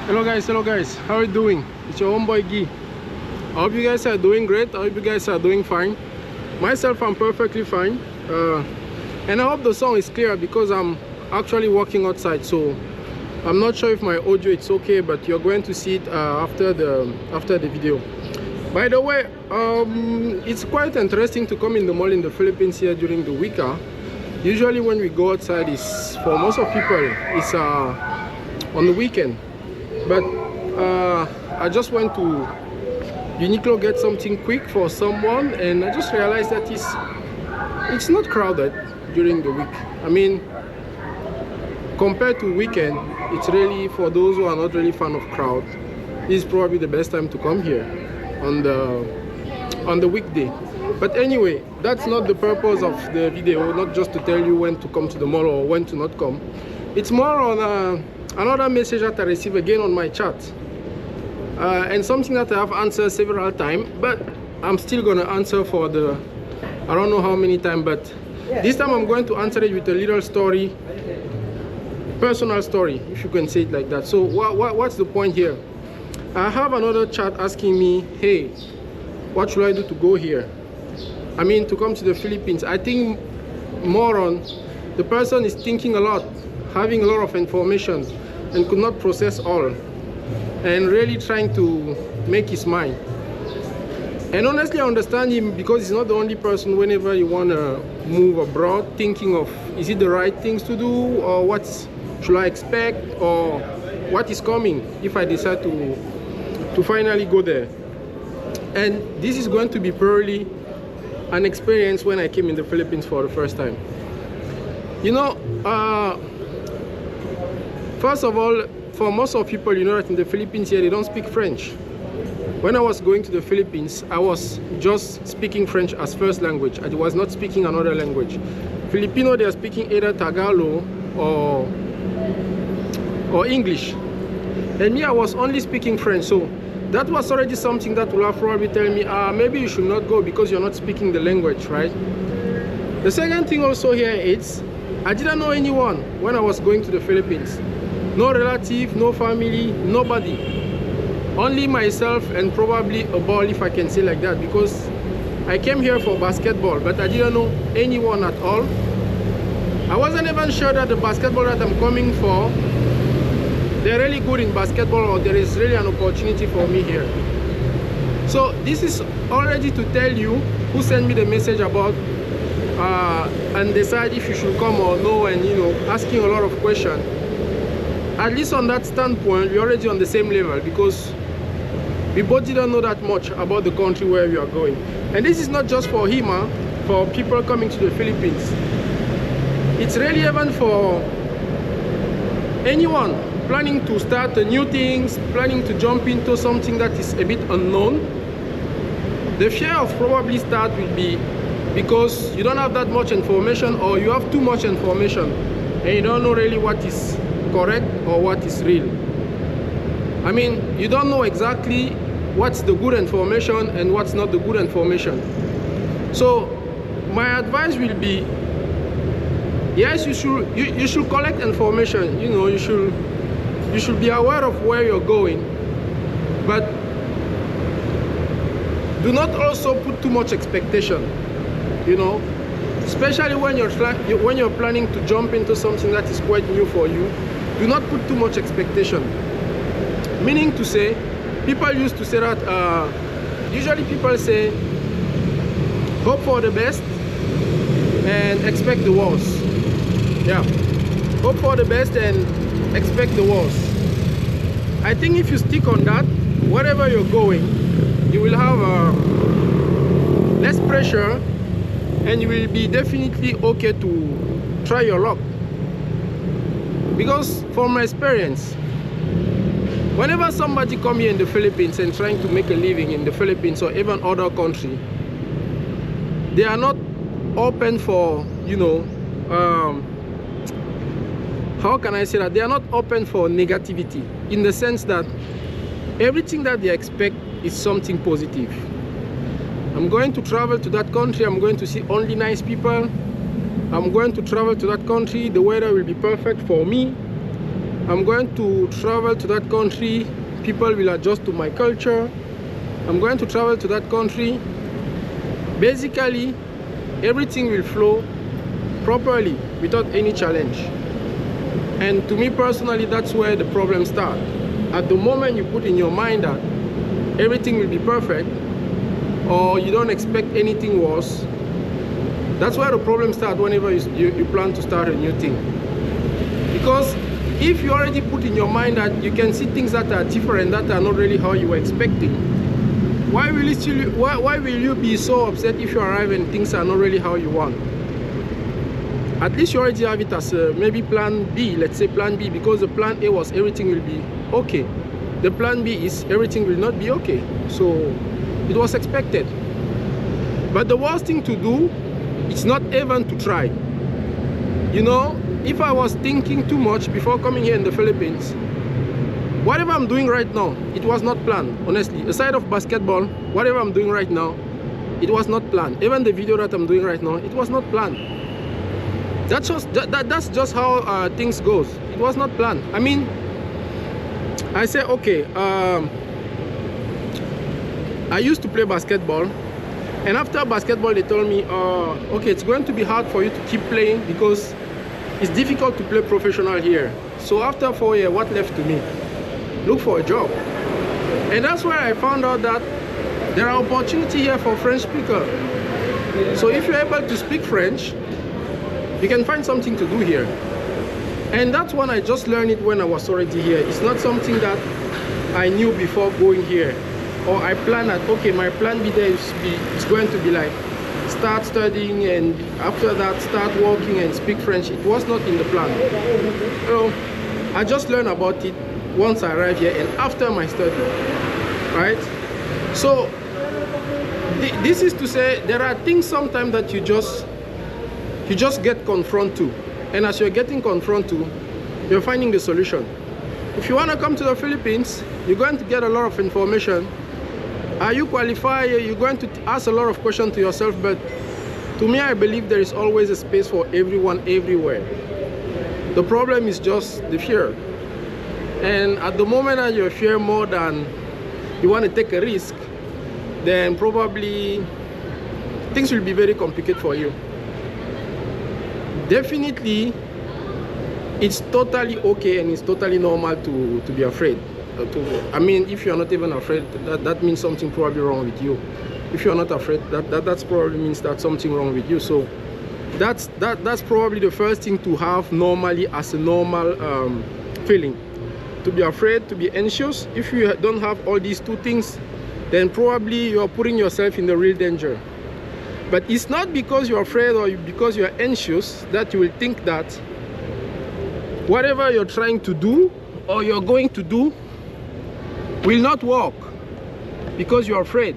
Hello guys, how are you doing? It's your homeboy Guy. I hope you guys are doing great. I hope you guys are doing fine. Myself, I'm perfectly fine. And I hope the song is clear because I'm actually walking outside, so I'm not sure if my audio is okay, but you're going to see it after the video. By the way, it's quite interesting to come in the mall in the Philippines here during the week. Usually when we go outside, is for most of people, it's on the weekend. But I just went to Uniqlo get something quick for someone, and I just realized that it's not crowded during the week. I mean, compared to weekend, it's really, for those who are not really fan of crowd, this is probably the best time to come here on the weekday. But anyway, that's not the purpose of the video, not just to tell you when to come to the mall or when to not come. It's more on another message that I received again on my chat, and something that I have answered several times, but I'm still gonna answer for the I don't know how many times, but this time I'm going to answer it with a little story, personal story, if you can say it like that. So what's the point here? I have another chat asking me, hey, what should I do to go here? I mean, to come to the Philippines. I think more on the person is thinking a lot, having a lot of information, and could not process all, and really trying to make his mind. And honestly, I understand him, because he's not the only person whenever you want to move abroad thinking of, is it the right things to do, or what should I expect, or what is coming if I decide to finally go there. And this is going to be purely an experience when I came in the Philippines for the first time. You know, first of all, for most of people, you know that in the Philippines here, they don't speak French. When I was going to the Philippines, I was just speaking French as first language. I was not speaking another language. Filipino, they are speaking either Tagalog or English. And me, I was only speaking French. So that was already something that will have probably tell me, maybe you should not go because you're not speaking the language, right? The second thing also here is, I didn't know anyone when I was going to the Philippines. No relative, no family, nobody. Only myself and probably a ball, if I can say like that, because I came here for basketball, but I didn't know anyone at all. I wasn't even sure that the basketball that I'm coming for, they're really good in basketball, or there is really an opportunity for me here. So this is already to tell you who sent me the message about and decide if you should come or no, and you know, asking a lot of questions. At least on that standpoint, we're already on the same level, because we both didn't know that much about the country where we are going. And this is not just for him, for people coming to the Philippines. It's really even for anyone planning to start new things, planning to jump into something that is a bit unknown. The fear of probably start will be because you don't have that much information, or you have too much information and you don't know really what is correct or what is real. I mean, you don't know exactly what's the good information and what's not the good information. So my advice will be, yes, you should collect information. You know, you should be aware of where you're going, but do not also put too much expectation, you know, especially when you're planning to jump into something that is quite new for you. Do not put too much expectation. Meaning to say, people used to say that, usually people say, hope for the best and expect the worst. Yeah, hope for the best and expect the worst. I think if you stick on that, wherever you're going, you will have less pressure, and you will be definitely okay to try your luck. Because from my experience, whenever somebody come here in the Philippines and trying to make a living in the Philippines or even other country, they are not open for, you know, how can I say that? They are not open for negativity, in the sense that everything that they expect is something positive. I'm going to travel to that country, I'm going to see only nice people. I'm going to travel to that country, the weather will be perfect for me. I'm going to travel to that country. People will adjust to my culture. I'm going to travel to that country. Basically, everything will flow properly without any challenge. And to me personally, that's where the problem starts. At the moment you put in your mind that everything will be perfect, or you don't expect anything worse, that's where the problem starts whenever you plan to start a new thing. Because if you already put in your mind that you can see things that are different, that are not really how you were expecting, why will you be so upset if you arrive and things are not really how you want? At least you already have it as maybe plan B, let's say plan B, because the plan A was everything will be okay. The plan B is everything will not be okay. So it was expected. But the worst thing to do is not even to try. You know, if I was thinking too much before coming here in the Philippines, whatever I'm doing right now, it was not planned, honestly. Aside of basketball, whatever I'm doing right now, it was not planned. Even the video that I'm doing right now, it was not planned. That's just how things goes. It was not planned. I mean, I say, okay, I used to play basketball, and after basketball they told me, okay, it's going to be hard for you to keep playing because it's difficult to play professional here. So after 4 years, what left to me? Look for a job. And that's where I found out that there are opportunities here for French speakers. So if you're able to speak French, you can find something to do here. And that's when I just learned it when I was already here. It's not something that I knew before going here, or I planned that, okay, my plan B there is going to be like start studying and after that start working and speak French. It was not in the plan. So I just learned about it once I arrived here and after my study, right? So this is to say there are things sometimes that you just get confronted to, and as you're getting confronted to, you're finding the solution. If you want to come to the Philippines, you're going to get a lot of information. Are you qualified? You're going to ask a lot of questions to yourself, but to me, I believe there is always a space for everyone everywhere. The problem is just the fear. And at the moment that you fear more than you want to take a risk, then probably things will be very complicated for you. Definitely, it's totally okay and it's totally normal to be afraid. I mean, if you're not even afraid, that means something probably wrong with you. If you're not afraid, that probably means that something wrong with you. So that's probably the first thing to have normally as a normal feeling. To be afraid, to be anxious. If you don't have all these two things, then probably you're putting yourself in the real danger. But it's not because you're afraid or because you're anxious that you will think that whatever you're trying to do or you're going to do will not work because you're afraid.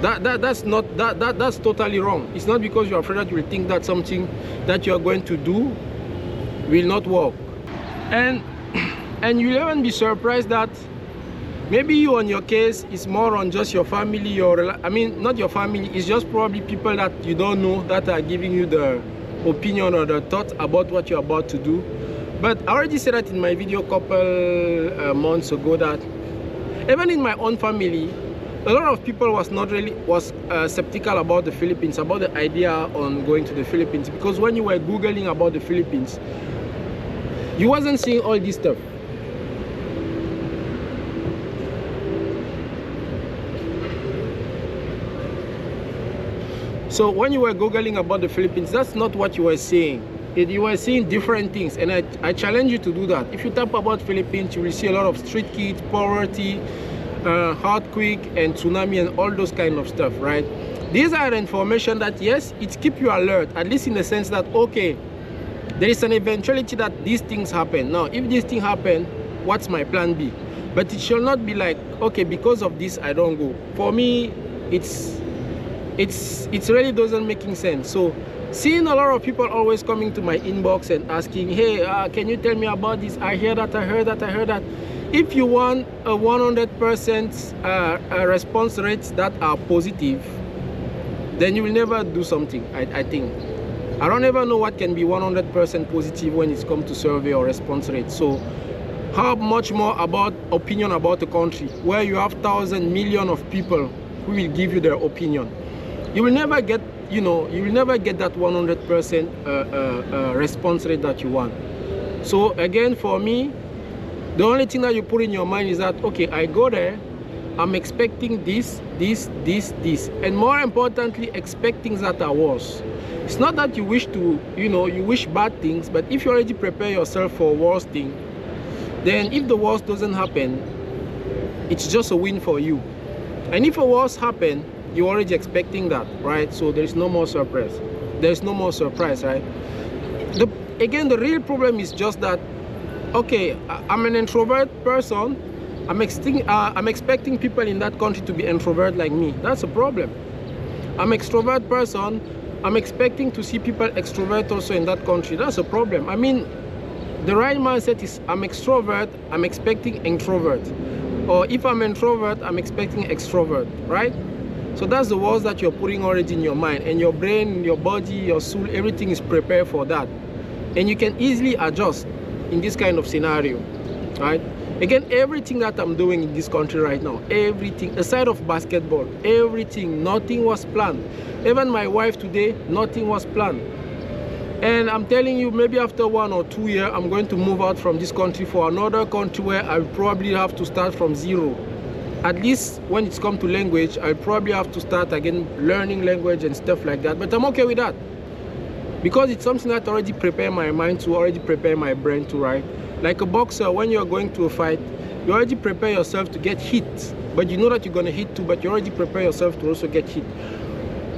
That's totally wrong. It's not because you're afraid that you will think that something that you're going to do will not work. And you'll even be surprised that maybe you, on your case, is more on just your family, I mean, not your family, it's just probably people that you don't know that are giving you the opinion or the thought about what you're about to do. But I already said that in my video a couple months ago that even in my own family, a lot of people was skeptical about the Philippines, about the idea on going to the Philippines, because when you were Googling about the Philippines, you wasn't seeing all this stuff. So when you were Googling about the Philippines, that's not what you were seeing. You were seeing different things, and I challenge you to do that. If you type about Philippines, you will see a lot of street kids, poverty, earthquake and tsunami and all those kind of stuff, right? These are information that, yes, it keeps you alert, at least in the sense that, okay, there is an eventuality that these things happen. Now, if these things happen, what's my plan B? But it shall not be like, okay, because of this, I don't go. For me, it really doesn't make sense. So seeing a lot of people always coming to my inbox and asking, hey, can you tell me about this? I hear that, I heard that, I heard that. If you want a 100% response rates that are positive, then you will never do something, I think. I don't ever know what can be 100% positive when it's come to survey or response rate. So how much more about opinion about a country where you have thousands, millions of people who will give you their opinion. You will never get, you know, you will never get that 100% response rate that you want. So again, for me, the only thing that you put in your mind is that, okay, I go there, I'm expecting this, and more importantly, expect things that are worse. It's not that you wish to, you know, you wish bad things, but if you already prepare yourself for a worse thing, then if the worst doesn't happen, it's just a win for you. And if a worst happen, you're already expecting that, right? So there's no more surprise. There's no more surprise, right? Again, the real problem is just that, okay, I'm an introvert person. I'm expecting people in that country to be introvert like me. That's a problem. I'm an extrovert person. I'm expecting to see people extrovert also in that country. That's a problem. I mean, the right mindset is I'm extrovert, I'm expecting introvert. Or if I'm introvert, I'm expecting extrovert, right? So that's the words that you're putting already in your mind, and your brain, your body, your soul, everything is prepared for that. And you can easily adjust in this kind of scenario, right? Again, everything that I'm doing in this country right now, everything, aside of basketball, everything, nothing was planned. Even my wife today, nothing was planned. And I'm telling you, maybe after 1 or 2 years, I'm going to move out from this country for another country where I'll probably have to start from zero. At least when it's come to language, I'll probably have to start again learning language and stuff like that. But I'm okay with that, because it's something that already prepare my mind to, already prepare my brain to, right? Like a boxer, when you're going to a fight, you already prepare yourself to get hit, but you know that you're going to hit too, but you already prepare yourself to also get hit.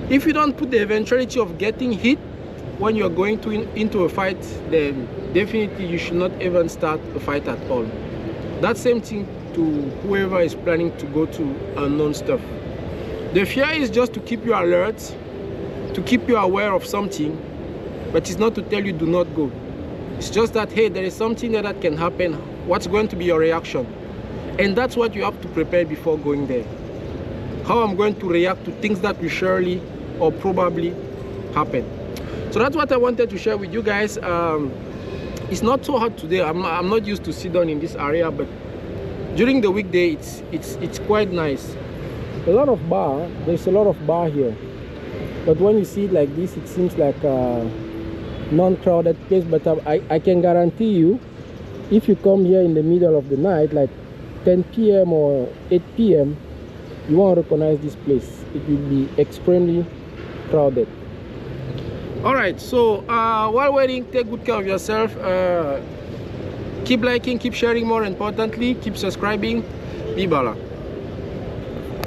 If you don't put the eventuality of getting hit when you're going into a fight, then definitely you should not even start a fight at all. That same thing to whoever is planning to go to unknown stuff. The fear is just to keep you alert, to keep you aware of something, but it's not to tell you do not go. It's just that, hey, there is something that can happen. What's going to be your reaction? And that's what you have to prepare before going there. How I'm going to react to things that will surely or probably happen. So that's what I wanted to share with you guys. It's not so hot today. I'm not used to sit down in this area, but during the weekday, it's quite nice. A lot of bar. There's a lot of bar here, but when you see it like this, it seems like a non-crowded place. But I can guarantee you, if you come here in the middle of the night, like 10 p.m. or 8 p.m., you won't recognize this place. It will be extremely crowded. All right, so while waiting, take good care of yourself. Keep liking, keep sharing, more importantly, keep subscribing. Be Bala.